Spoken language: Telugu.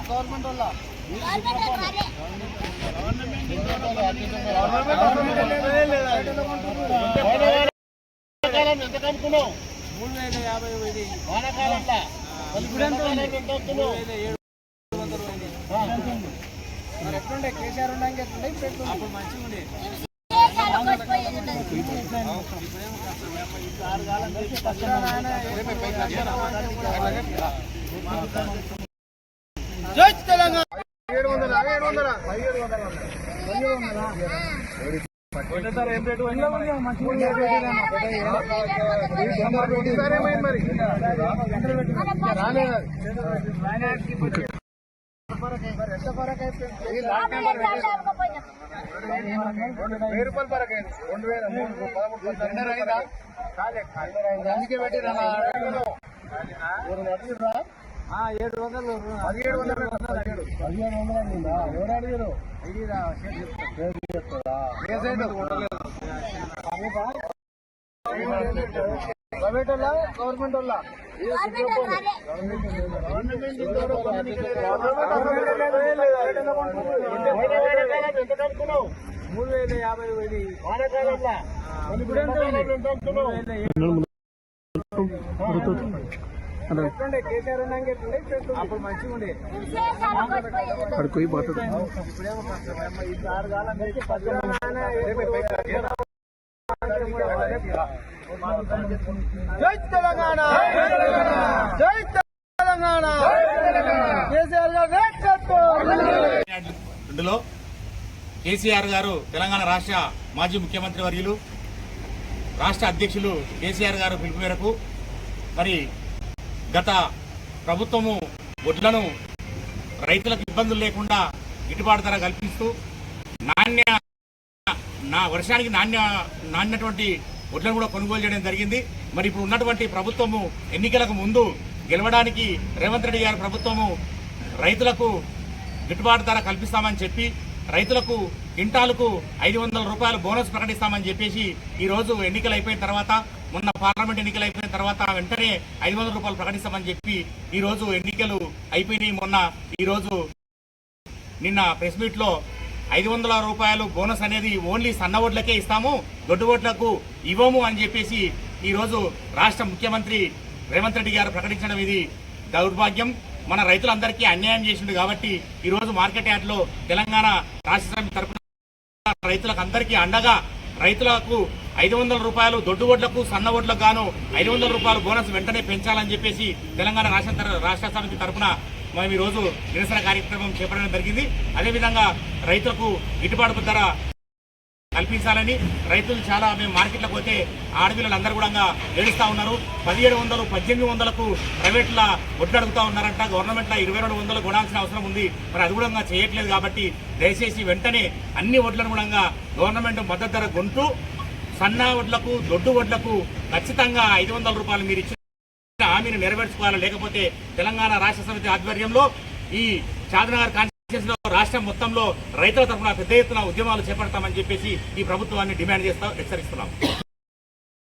గవర్నమెంట్ వల్ల ఎంత కనుక్కున్నావు 3050 వానాకాలంలో మరి ఎట్లుండే కేసీఆర్ ఉండడానికి ఎట్లుండే అప్పుడు మంచిగా ఉండే జై తెలంగాణ 700 ఏం రేటు అందుకే పెట్టిరా 1700 ప్రైవేట్ వల్ల గవర్నమెంట్ వల్ల 3050 కేసీఆర్ ఉండడానికి అప్పుడు మంచిగా ఉండే ఇప్పుడేమో జై తెలంగాణ జై తెలంగాణ కేసీఆర్ గారు కేసీఆర్ గారు తెలంగాణ రాష్ట్ర మాజీ ముఖ్యమంత్రి వర్యులు రాష్ట్ర అధ్యక్షులు కేసీఆర్ గారు పిలుపు మేరకు మరి గత ప్రభుత్వము వడ్లను రైతులకు ఇబ్బందులు లేకుండా గిట్టుబాటు ధర కల్పిస్తూ వర్షానికి నాణ్యటువంటి వడ్లను కూడా కొనుగోలు చేయడం జరిగింది. మరి ఇప్పుడు ఉన్నటువంటి ప్రభుత్వము ఎన్నికలకు ముందు గెలవడానికి రేవంత్ రెడ్డి గారి ప్రభుత్వము రైతులకు గిట్టుబాటు ధర కల్పిస్తామని చెప్పి రైతులకు క్వింటాలకు 500 రూపాయలు బోనస్ ప్రకటిస్తామని చెప్పేసి ఈరోజు ఎన్నికలు అయిపోయిన తర్వాత మొన్న పార్లమెంట్ ఎన్నికలు అయిపోయిన తర్వాత వెంటనే 500 రూపాయలు ప్రకటిస్తామని చెప్పి ఈరోజు ఎన్నికలు అయిపోయినాయి. ఈరోజు నిన్న ప్రెస్ మీట్ లో 500 రూపాయలు బోనస్ అనేది ఓన్లీ సన్న ఓట్లకే ఇస్తాము, దొడ్డు ఓట్లకు ఇవ్వము అని చెప్పేసి ఈరోజు రాష్ట్ర ముఖ్యమంత్రి రేవంత్ రెడ్డి గారు ప్రకటించడం ఇది దౌర్భాగ్యం. మన రైతులందరికీ అన్యాయం చేసిండు కాబట్టి ఈరోజు మార్కెట్ యార్డ్ లో తెలంగాణ రాష్ట్ర సమితి తరఫున రైతులకు అందరికీ అండగా రైతులకు 500 రూపాయలు దొడ్డు ఓట్లకు సన్న ఓట్లకు గాను 500 రూపాయలు బోనస్ వెంటనే పెంచాలని చెప్పేసి తెలంగాణ రాష్ట్ర సమితి తరఫున మేము ఈరోజు నిరసన కార్యక్రమం చేపట్టడం జరిగింది. అదేవిధంగా రైతులకు గిట్టుబాటు ధర కల్పించాలని రైతులు చాలా మేము మార్కెట్లకు పోతే ఆడపిల్లలందరూ కూడా ఏడుస్తూ ఉన్నారు. 1700 1800కు ప్రైవేట్ల వడ్లు అడుగుతూ ఉన్నారంట. గవర్నమెంట్లో 2200 కొనాల్సిన అవసరం ఉంది. మరి అది కూడా చేయట్లేదు. కాబట్టి దయచేసి వెంటనే అన్ని వడ్లను కూడా గవర్నమెంట్ మద్దతు ధర కొంటూ సన్న వడ్లకు దొడ్డు వడ్లకు ఖచ్చితంగా 500 రూపాయలు మీరు ఇచ్చిన హామీని నెరవేర్చుకోవాలి. లేకపోతే తెలంగాణ రాష్ట్ర సమితి ఆధ్వర్యంలో ఈ చాదనగర్ కాన్స్టిట్యూన్సీ లో రాష్ట్రం మొత్తంలో రైతుల తరఫున పెద్ద ఎత్తున ఉద్యమాలు చేపడతామని చెప్పేసి ఈ ప్రభుత్వాన్ని డిమాండ్ చేస్తూ హెచ్చరిస్తున్నాం.